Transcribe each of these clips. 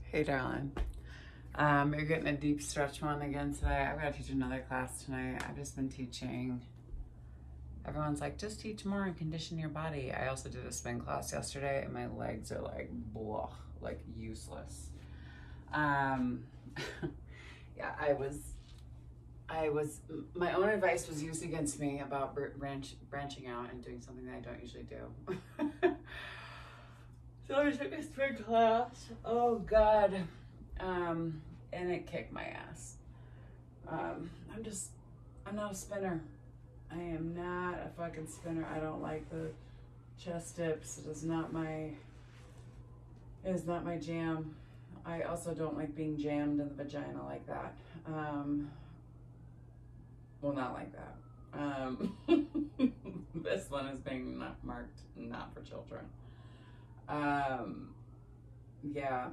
Hey, darling. You're getting a deep stretch one again today. I've got to teach another class tonight. I've just been teaching. Everyone's like, just teach more and condition your body. I also did a spin class yesterday, and my legs are like, blah, like useless. Yeah, my own advice was used against me about branching out and doing something that I don't usually do. So I took a spin class. Oh God. And it kicked my ass. I'm not a spinner. I am not a fucking spinner. I don't like the chest dips. It is not my jam. I also don't like being jammed in the vagina like that. Well, not like that. This one is being marked not for children. Yeah.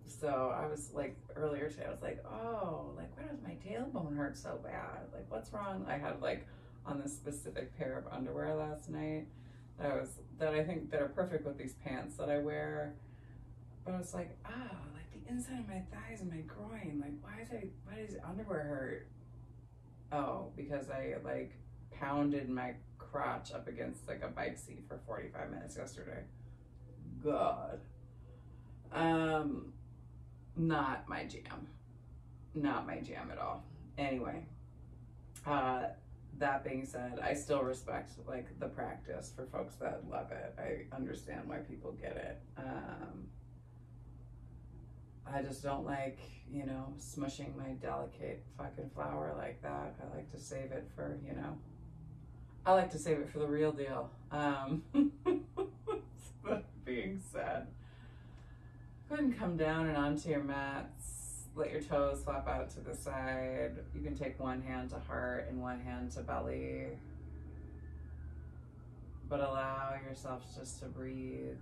So I was like, earlier today, I was like, oh, like, why does my tailbone hurt so bad? Like, what's wrong? I had like on this specific pair of underwear last night that I think that are perfect with these pants that I wear. But I was like, like the inside of my thighs and my groin, like, why does underwear hurt? Oh, because I like pounded my crotch up against like a bike seat for 45 minutes yesterday. God. Not my jam. Not my jam at all. Anyway, that being said, I still respect like the practice for folks that love it. I understand why people get it. I just don't like, smushing my delicate fucking flower like that. I like to save it for, I like to save it for the real deal. That being said, go ahead and come down and onto your mats. Let your toes flap out to the side. You can take one hand to heart and one hand to belly. But allow yourself just to breathe.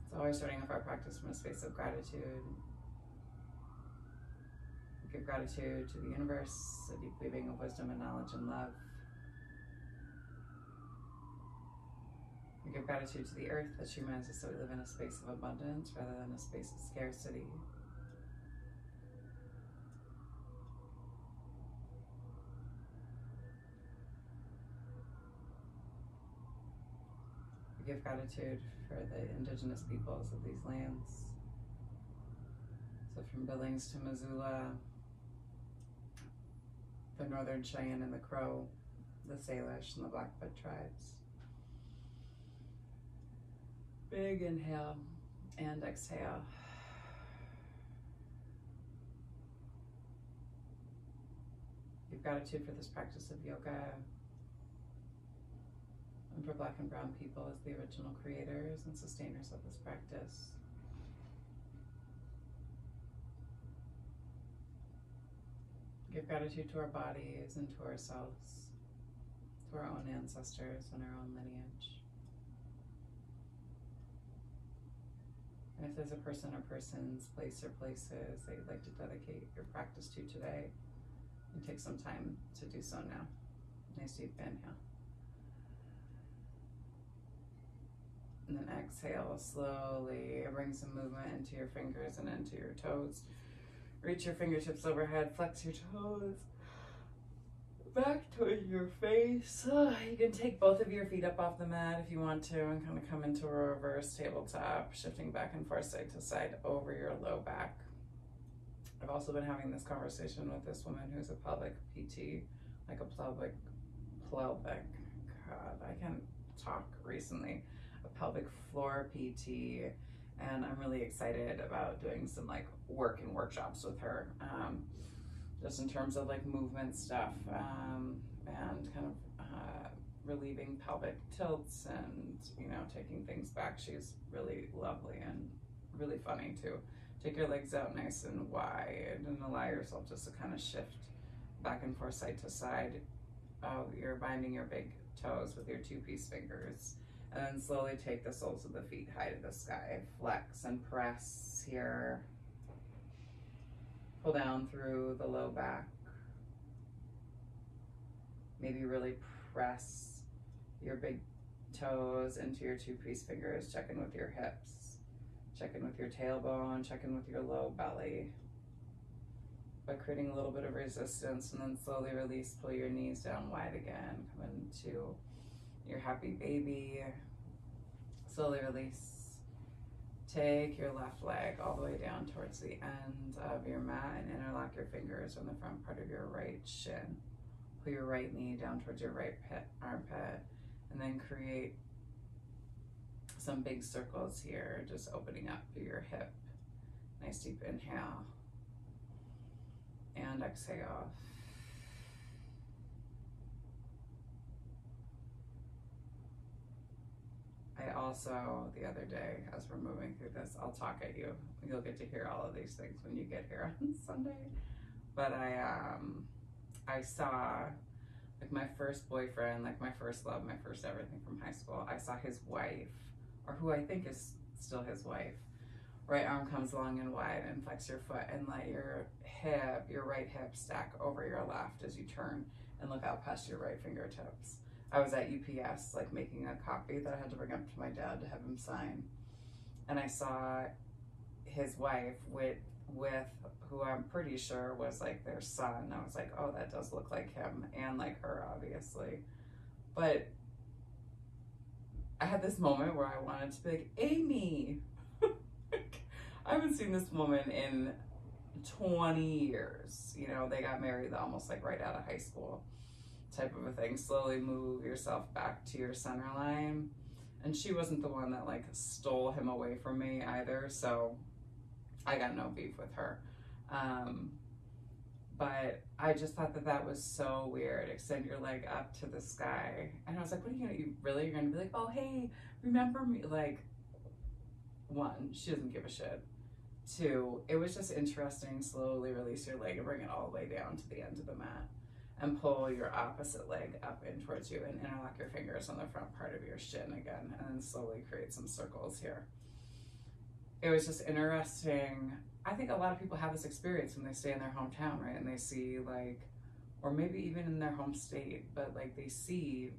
It's always starting off our practice from a space of gratitude. Give gratitude to the universe, a deep weaving of wisdom and knowledge and love. We give gratitude to the earth that she reminds us that we live in a space of abundance rather than a space of scarcity. We give gratitude for the indigenous peoples of these lands. So from Billings to Missoula, the Northern Cheyenne and the Crow, the Salish and the Blackfoot tribes. Big inhale and exhale. Give gratitude for this practice of yoga and for Black and Brown people as the original creators and sustainers of this practice. Give gratitude to our bodies and to ourselves, to our own ancestors and our own lineage. And if there's a person or persons, place or places that you'd like to dedicate your practice to today, you take some time to do so now. Nice deep inhale. And then exhale slowly. Bring some movement into your fingers and into your toes. Reach your fingertips overhead, flex your toes back towards your face. You can take both of your feet up off the mat if you want to and kind of come into a reverse tabletop, shifting back and forth side to side over your low back. I've also been having this conversation with this woman who's a pelvic PT, like a pelvic, God, I can't talk recently, a pelvic floor PT. And I'm really excited about doing some like work and workshops with her, just in terms of like movement stuff, and kind of relieving pelvic tilts and, taking things back. She's really lovely and really funny too. Take your legs out nice and wide and allow yourself just to kind of shift back and forth side to side. You're binding your big toes with your 2-piece fingers. And then slowly take the soles of the feet high to the sky. Flex and press here. Pull down through the low back. Maybe really press your big toes into your 2-piece fingers. Check in with your hips. Check in with your tailbone. Check in with your low belly. By creating a little bit of resistance, and then slowly release, pull your knees down wide again. Come into your happy baby. Slowly release. Take your left leg all the way down towards the end of your mat and interlock your fingers on the front part of your right shin. Pull your right knee down towards your right armpit, and then create some big circles here, just opening up through your hip. Nice deep inhale. And exhale. I also, the other day, as we're moving through this, I'll talk at you. You'll get to hear all of these things when you get here on Sunday. But I saw, like, my first boyfriend, like my first love, my first everything from high school. I saw his wife, or who I think is still his wife. Right arm comes long and wide, and flex your foot and let your hip, your right hip, stack over your left as you turn and look out past your right fingertips. I was at UPS, like, making a copy that I had to bring up to my dad to have him sign. And I saw his wife with who I'm pretty sure was like their son. I was like, oh, that does look like him and like her, obviously. But I had this moment where I wanted to be like, Amy. I haven't seen this woman in 20 years. You know, they got married almost like right out of high school type of a thing. Slowly move yourself back to your center line. And she wasn't the one that like stole him away from me either. So I got no beef with her. But I just thought that that was so weird. Extend your leg up to the sky. And I was like, what are you gonna, you're gonna be like, oh, hey, remember me? Like, one, she doesn't give a shit. Two, it was just interesting. Slowly release your leg and bring it all the way down to the end of the mat. And pull your opposite leg up in towards you and interlock your fingers on the front part of your shin again. And then slowly create some circles here. It was just interesting. I think a lot of people have this experience when they stay in their hometown, right? And they see, like, or maybe even in their home state, but like they see,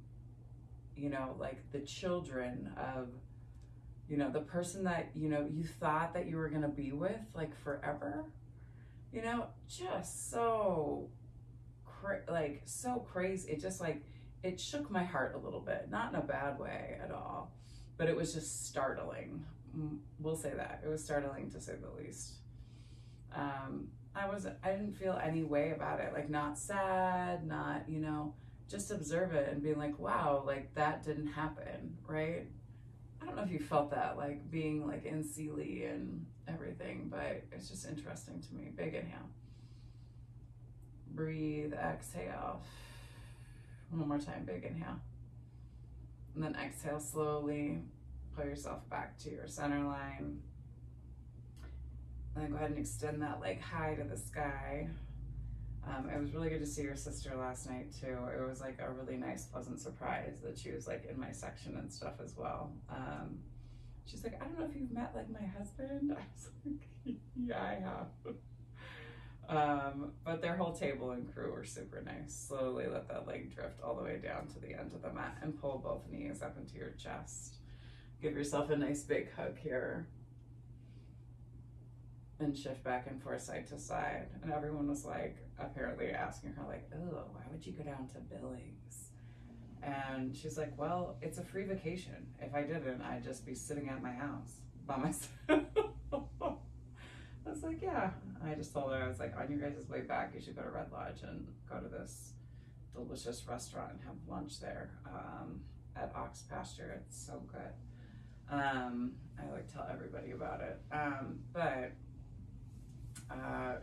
you know, like the children of, you know, the person that, you know, you thought that you were going to be with like forever, you know, just so, so crazy. It just like, it shook my heart a little bit, not in a bad way at all, but it was just startling. We'll say that. It was startling to say the least. I didn't feel any way about it, like not sad, not, you know, just observe it and being like, wow, like that didn't happen, right? I don't know if you felt that, like being like in Sealy and everything, but it's just interesting to me. Big inhale. Breathe, exhale. One more time, big inhale. And then exhale slowly. Pull yourself back to your center line. And then go ahead and extend that leg high to the sky. It was really good to see your sister last night too. It was like a really nice, pleasant surprise that she was like in my section and stuff as well. She's like, I don't know if you've met like my husband. I was like, yeah, I have. But their whole table and crew were super nice. Slowly let that leg drift all the way down to the end of the mat and pull both knees up into your chest. Give yourself a nice big hug here. And shift back and forth side to side. And everyone was like, apparently asking her like, oh, why would you go down to Billings? And she's like, well, it's a free vacation. If I didn't, I'd just be sitting at my house by myself. I was like, yeah. I just told her, I was like, on your guys' way back, you should go to Red Lodge and go to this delicious restaurant and have lunch there at Ox Pasture. It's so good. I like tell everybody about it. But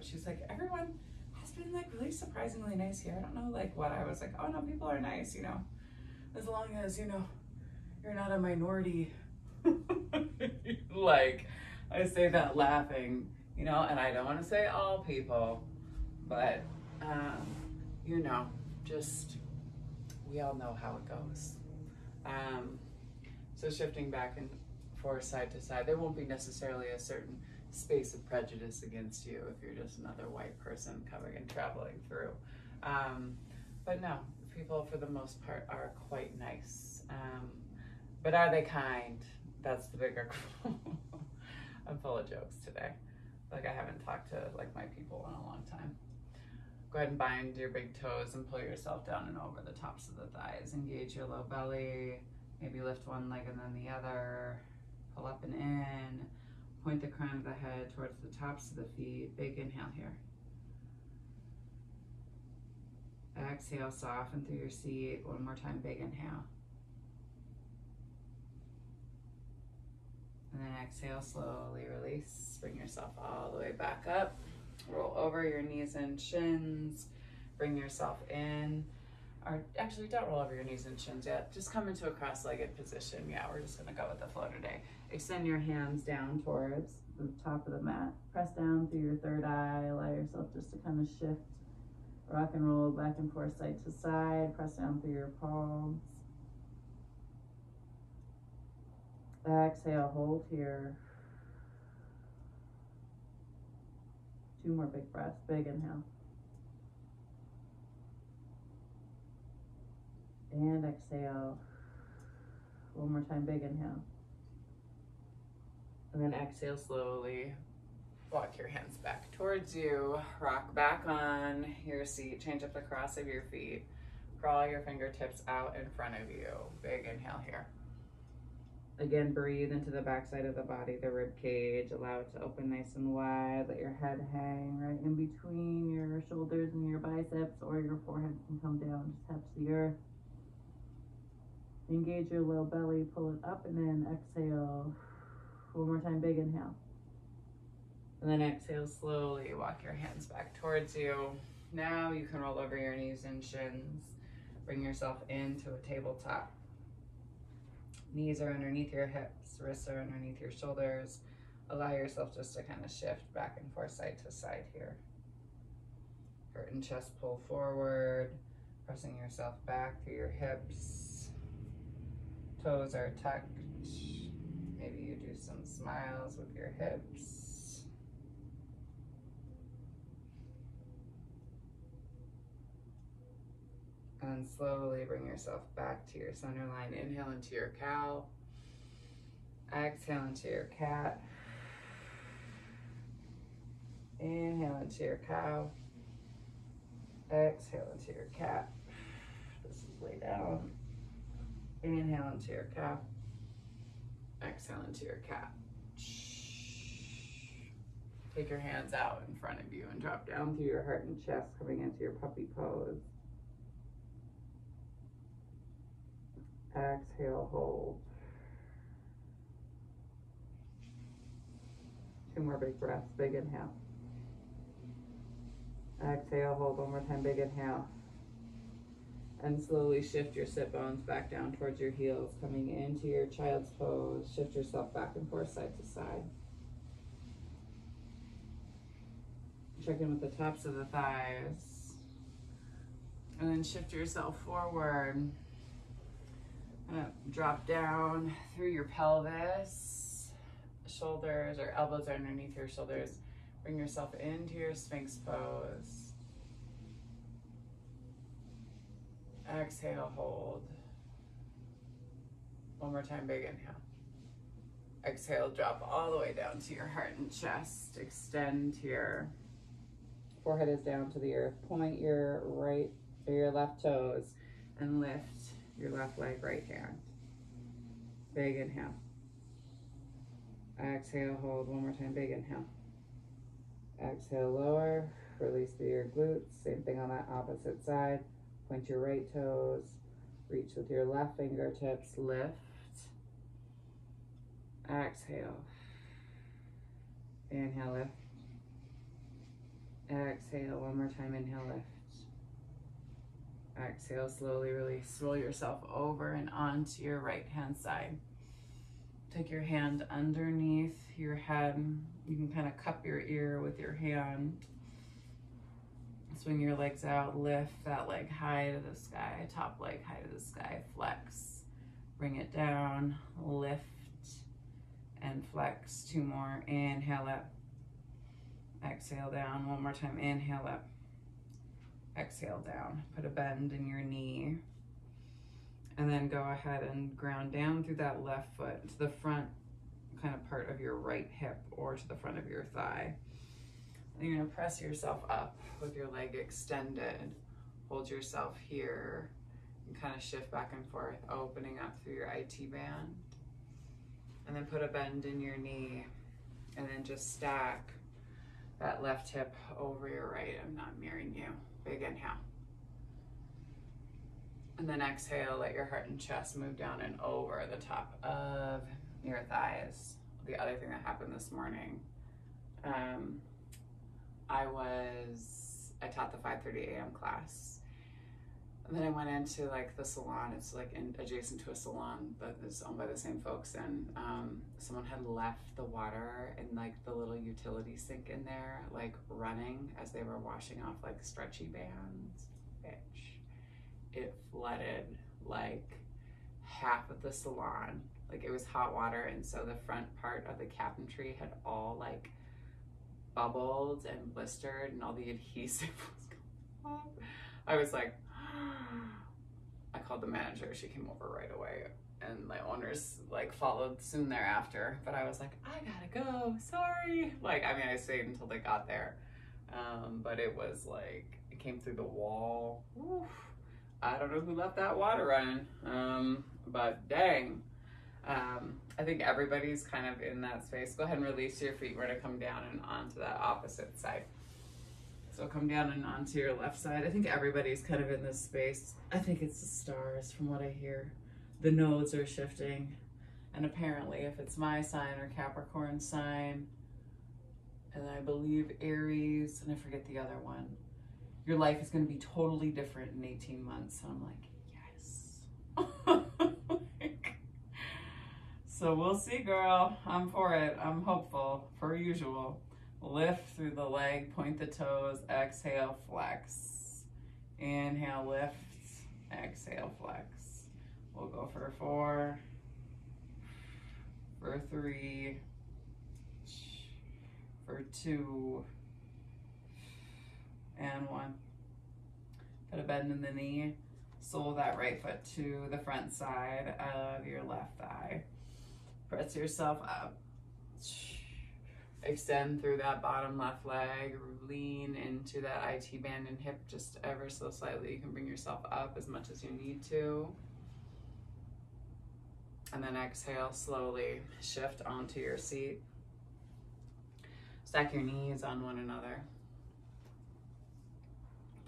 she's like, everyone has been like really surprisingly nice here. I don't know like what. I was like, oh no, people are nice, you know, as long as, you know, you're not a minority. Like, I say that laughing, you know, and I don't want to say all people, but you know, just, we all know how it goes. So shifting back and forth side to side, there won't be necessarily a certain space of prejudice against you if you're just another white person coming and traveling through. But no, people for the most part are quite nice. But are they kind? That's the bigger I'm full of jokes today. Like I haven't talked to like my people in a long time. Go ahead and bind your big toes and pull yourself down and over the tops of the thighs. Engage your low belly. Maybe lift one leg and then the other. Pull up and in. Point the crown of the head towards the tops of the feet. Big inhale here. Exhale, soften through your seat. One more time, big inhale. And then exhale, slowly release. Bring yourself all the way back up. Roll over your knees and shins. Bring yourself in. Or actually, don't roll over your knees and shins yet. Just come into a cross-legged position. Yeah, we're just gonna go with the flow today. Extend your hands down towards the top of the mat. Press down through your third eye. Allow yourself just to kind of shift. Rock and roll back and forth, side to side. Press down through your palms. Exhale, hold here. 2 more big breaths, big inhale. And exhale. 1 more time, big inhale. And then exhale slowly. Walk your hands back towards you. Rock back on your seat. Change up the cross of your feet. Crawl your fingertips out in front of you. Big inhale here. Again, breathe into the backside of the body, the rib cage. Allow it to open nice and wide. Let your head hang right in between your shoulders and your biceps, or your forehead can come down, just touch the earth. Engage your low belly, pull it up, and then exhale. 1 more time, big inhale. And then exhale slowly, walk your hands back towards you. Now you can roll over your knees and shins. Bring yourself into a tabletop. Knees are underneath your hips, wrists are underneath your shoulders. Allow yourself just to kind of shift back and forth, side to side here. Heart and chest pull forward, pressing yourself back through your hips. Toes are tucked. Maybe you do some smiles with your hips. And slowly bring yourself back to your center line. Inhale into your cow. Exhale into your cat. Inhale into your cow. Exhale into your cat. This is lay down. Inhale into your cow. Exhale into your cat. Take your hands out in front of you and drop down through your heart and chest, coming into your puppy pose. Exhale, hold. 2 more big breaths, big inhale. Exhale, hold 1 more time, big inhale. And slowly shift your sit bones back down towards your heels, coming into your child's pose. Shift yourself back and forth, side to side. Check in with the tops of the thighs. And then shift yourself forward. Drop down through your pelvis. Shoulders or elbows are underneath your shoulders. Bring yourself into your Sphinx pose. Exhale, hold. 1 more time, big inhale. Exhale, drop all the way down to your heart and chest. Extend your forehead is down to the earth. Point your right or your left toes and lift your left leg, right hand. Big inhale. Exhale, hold 1 more time, big inhale. Exhale, lower, release through your glutes. Same thing on that opposite side. Point your right toes, reach with your left fingertips, lift. Exhale. Inhale, lift. Exhale, 1 more time, inhale, lift. Exhale, slowly release. Roll yourself over and onto your right hand side. Take your hand underneath your head. You can kind of cup your ear with your hand. Swing your legs out, lift that leg high to the sky, top leg high to the sky, flex. Bring it down, lift and flex. 2 more, inhale up. Exhale down, 1 more time, inhale up. Exhale down. Put a bend in your knee. And then go ahead and ground down through that left foot to the front kind of part of your right hip or to the front of your thigh. And you're gonna press yourself up with your leg extended. Hold yourself here and kind of shift back and forth, opening up through your IT band. And then put a bend in your knee and then just stack that left hip over your right. I'm not mirroring you. Big inhale. And then exhale, let your heart and chest move down and over the top of your thighs. The other thing that happened this morning, I taught the 5:30 a.m. class. And then I went into like the salon. It's like adjacent to a salon that is owned by the same folks. And someone had left the water in like the little utility sink in there, like running as they were washing off like stretchy bands. Bitch. It flooded like half of the salon. Like it was hot water, and so the front part of the cabinetry had all like bubbled and blistered, and all the adhesive was going off. I was like, I called the manager. She came over right away, and my owners like followed soon thereafter. But I was like, I gotta go. Sorry. Like, I mean, I stayed until they got there, but it was like it came through the wall. Oof. I don't know who left that water running, but dang. I think everybody's kind of in that space. Go ahead and release your feet. We're gonna come down and onto that opposite side. So come down and onto your left side. I think everybody's kind of in this space. I think it's the stars from what I hear. The nodes are shifting. And apparently if it's my sign or Capricorn sign, and I believe Aries, and I forget the other one, your life is gonna be totally different in 18 months. And I'm like, yes. So we'll see, girl. I'm for it. I'm hopeful, per usual. Lift through the leg, point the toes, exhale, flex. Inhale, lift, exhale, flex. We'll go for 4, for 3, for 2, and 1. Put a bend in the knee. Sole that right foot to the front side of your left thigh. Press yourself up. Extend through that bottom left leg. Lean into that IT band and hip just ever so slightly. You can bring yourself up as much as you need to. And then exhale slowly. Shift onto your seat. Stack your knees on one another.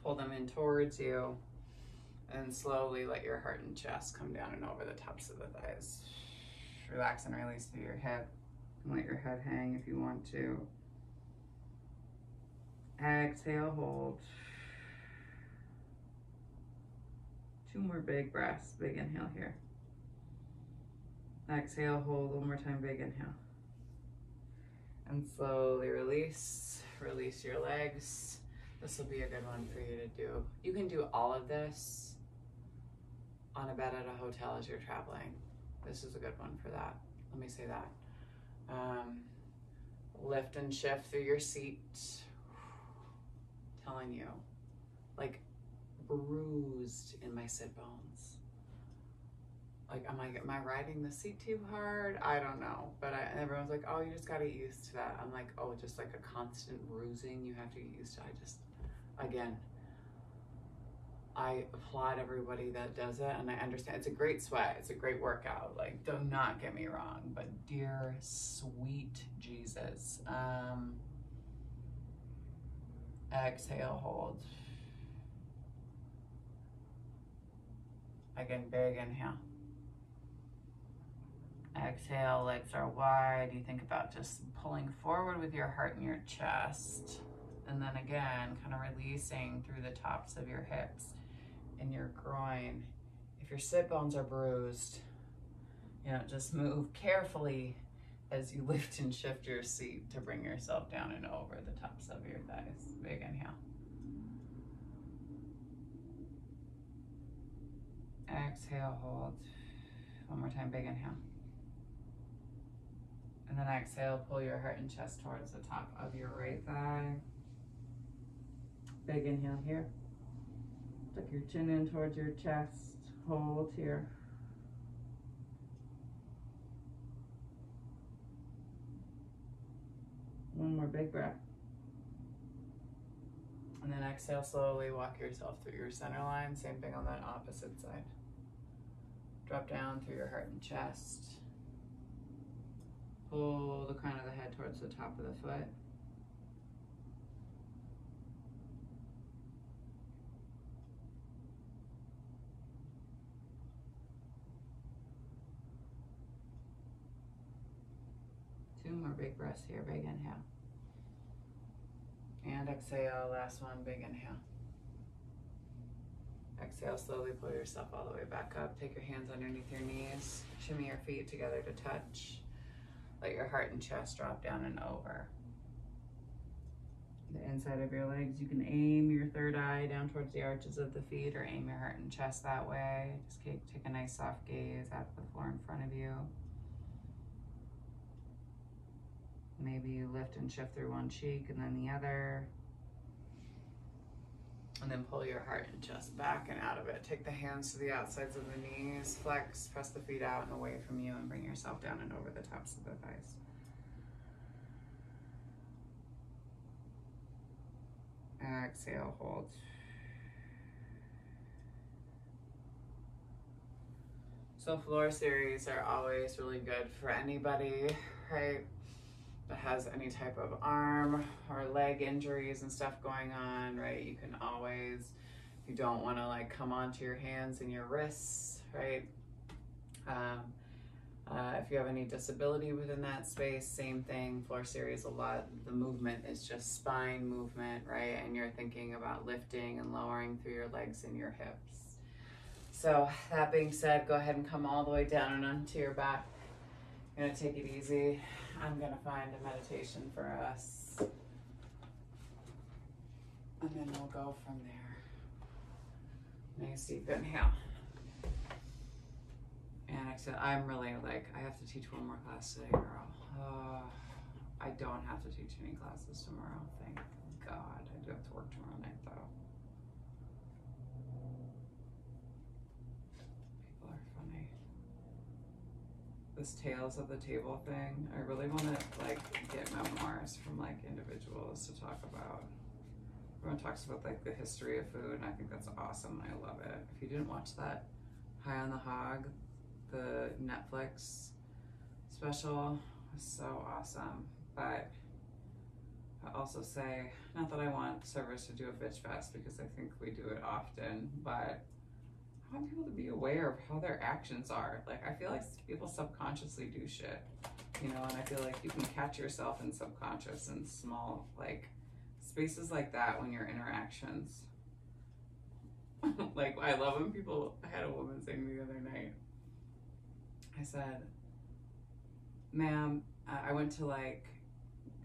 Pull them in towards you. And slowly let your heart and chest come down and over the tops of the thighs. Relax and release through your hip. Let your head hang if you want to. Exhale, hold. 2 more big breaths. Big inhale here. Exhale, hold. 1 more time, big inhale. And slowly release. Release your legs. This will be a good one for you to do. You can do all of this on a bed at a hotel as you're traveling. This is a good one for that. Let me say that. Lift and shift through your seat. Telling you, like bruised in my sit bones. Like, am I riding the seat too hard? I don't know. But everyone's like, oh, you just got to get used to that. I'm like, oh, just like a constant bruising you have to get used to. Again, I applaud everybody that does it, and I understand it's a great sweat, it's a great workout, like, do not get me wrong, but dear sweet Jesus. Exhale, hold. Again, big inhale. Exhale, legs are wide. You think about just pulling forward with your heart and your chest. And then again, kind of releasing through the tops of your hips and your groin. If your sit bones are bruised, just move carefully as you lift and shift your seat to bring yourself down and over the tops of your thighs. Big inhale. Exhale, hold. 1 more time, big inhale. And then exhale, pull your heart and chest towards the top of your right thigh. Big inhale here. Tuck your chin in towards your chest. Hold here. One more big breath. And then exhale slowly, walk yourself through your center line. Same thing on that opposite side. Drop down through your heart and chest. Pull the crown of the head towards the top of the foot. Two more big breaths here, big inhale. And exhale, last one, big inhale. Exhale, slowly pull yourself all the way back up. Take your hands underneath your knees. Shimmy your feet together to touch. Let your heart and chest drop down and over. The inside of your legs, you can aim your third eye down towards the arches of the feet or aim your heart and chest that way. Just take a nice soft gaze at the floor in front of you. Maybe you lift and shift through one cheek and then the other. And then pull your heart and chest back and out of it. Take the hands to the outsides of the knees, flex, press the feet out and away from you, and bring yourself down and over the tops of the thighs. Exhale, hold. So floor series are always really good for anybody, right, that has any type of arm or leg injuries and stuff going on, right? You can always, if you don't want to like come onto your hands and your wrists, right? If you have any disability within that space, same thing. Floor series, a lot, the movement is just spine movement, right? And you're thinking about lifting and lowering through your legs and your hips. So that being said, go ahead and come all the way down and onto your back. You're gonna take it easy. I'm gonna find a meditation for us. And then we'll go from there. Nice deep inhale. And exhale. I'm really like, I have to teach one more class today, girl. I don't have to teach any classes tomorrow, thank God. I do have to work tomorrow night though. People are funny. This Tales of the Table thing, I really want to like get memoirs from like individuals to talk about. Everyone talks about like the history of food, and I think that's awesome. I love it. If you didn't watch that High on the Hog, the Netflix special, was so awesome. But I also say, not that I want servers to do a bitch fest, because I think we do it often, but I want people to be aware of how their actions are. Like, I feel like people subconsciously do shit, you know, and I feel like you can catch yourself in subconscious and small, like, spaces like that when your interactions. Like, I love when people, I had a woman say to me the other night, I said, ma'am, I went to like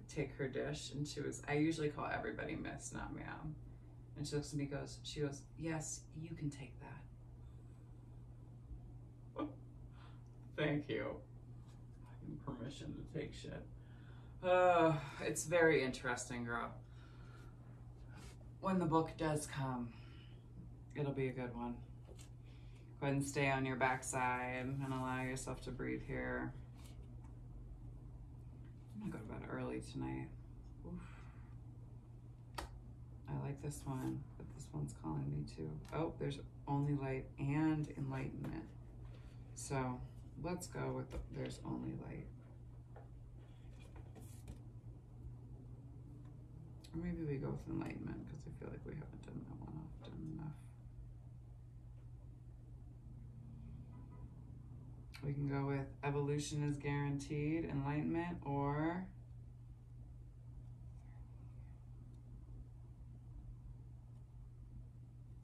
take her dish, and she was, I usually call everybody miss, not ma'am. And she looks at me, she goes, yes, you can take that. Thank you. Permission to take shit. It's very interesting, girl. When the book does come, it'll be a good one. Go ahead and stay on your backside and allow yourself to breathe here. I'm gonna go to bed early tonight. Oof. I like this one, but this one's calling me too. Oh, there's only light and enlightenment. So let's go with there's only light. Or maybe we go with enlightenment, because I feel like we haven't done that one often enough. We can go with evolution is guaranteed, enlightenment, or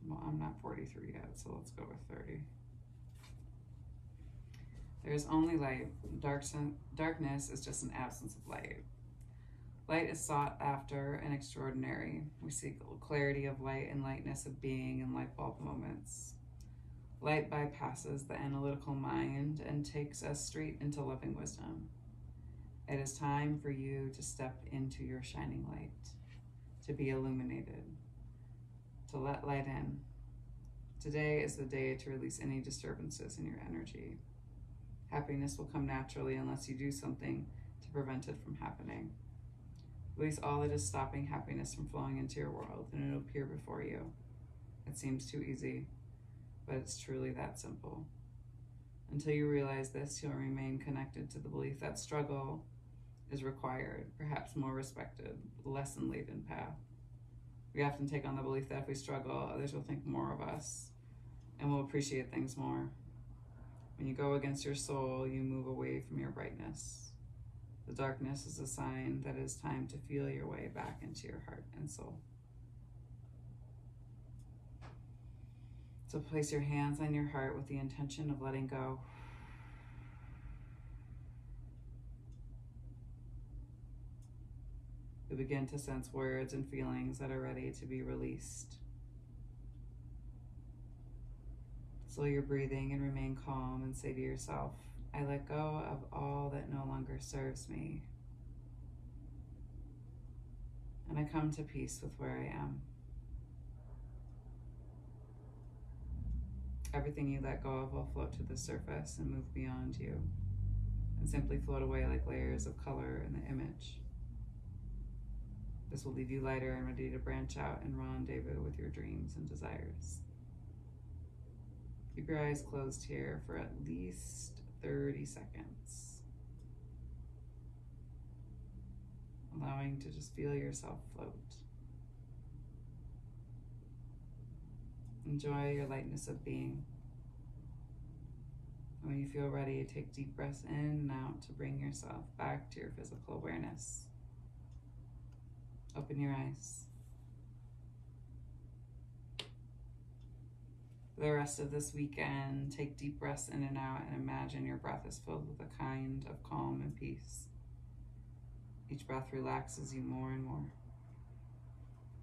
well, I'm not 43 yet, so let's go with 30. There's only light. Darkness is just an absence of light. Light is sought after and extraordinary. We seek clarity of light and lightness of being in light bulb moments. Light bypasses the analytical mind and takes us straight into loving wisdom. It is time for you to step into your shining light, to be illuminated, to let light in, Today is the day to release any disturbances in your energy. Happiness will come naturally unless you do something to prevent it from happening. Release all that is stopping happiness from flowing into your world, and it'll appear before you. It seems too easy, but it's truly that simple. Until you realize this, you'll remain connected to the belief that struggle is required, perhaps more respected, less laden path. We often take on the belief that if we struggle, others will think more of us and will appreciate things more. When you go against your soul, you move away from your brightness. The darkness is a sign that it is time to feel your way back into your heart and soul. So place your hands on your heart with the intention of letting go. You begin to sense words and feelings that are ready to be released. Slow your breathing and remain calm and say to yourself, I let go of all that no longer serves me. And I come to peace with where I am. Everything you let go of will float to the surface and move beyond you, and simply float away like layers of color in the image. This will leave you lighter and ready to branch out and rendezvous with your dreams and desires. Keep your eyes closed here for at least 30 seconds, allowing to just feel yourself float. Enjoy your lightness of being. When you feel ready, take deep breaths in and out to bring yourself back to your physical awareness. Open your eyes. For the rest of this weekend, take deep breaths in and out and imagine your breath is filled with a kind of calm and peace. Each breath relaxes you more and more.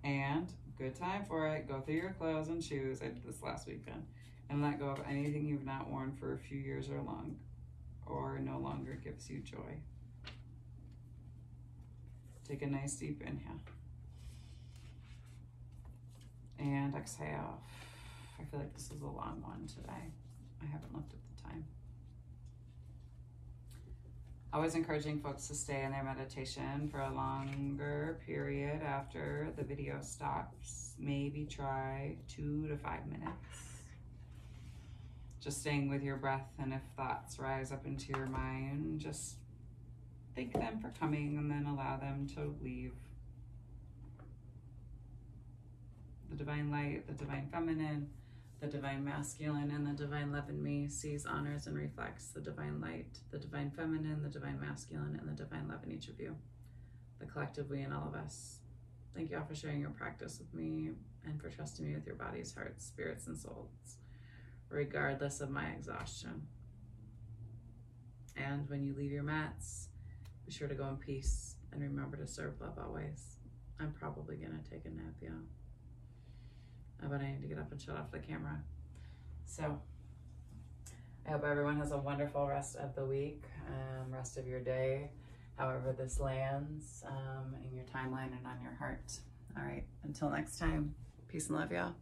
And good time for it. Go through your clothes and shoes. I did this last weekend. And let go of anything you've not worn for a few years or no longer gives you joy. Take a nice deep inhale. And exhale. I feel like this is a long one today. I haven't looked at the time. Always encouraging folks to stay in their meditation for a longer period after the video stops. Maybe try 2 to 5 minutes. Just staying with your breath, and if thoughts rise up into your mind, just thank them for coming and then allow them to leave. The divine light, the divine feminine, the divine masculine, and the divine love in me sees, honors, and reflects the divine light, the divine feminine, the divine masculine, and the divine love in each of you, the collective we in all of us. Thank you all for sharing your practice with me and for trusting me with your bodies, hearts, spirits, and souls, regardless of my exhaustion. And when you leave your mats, be sure to go in peace and remember to serve love always. I'm probably gonna take a nap, yeah. But I need to get up and shut off the camera. So I hope everyone has a wonderful rest of the week, rest of your day, however this lands in your timeline and on your heart. All right, until next time, peace and love, y'all.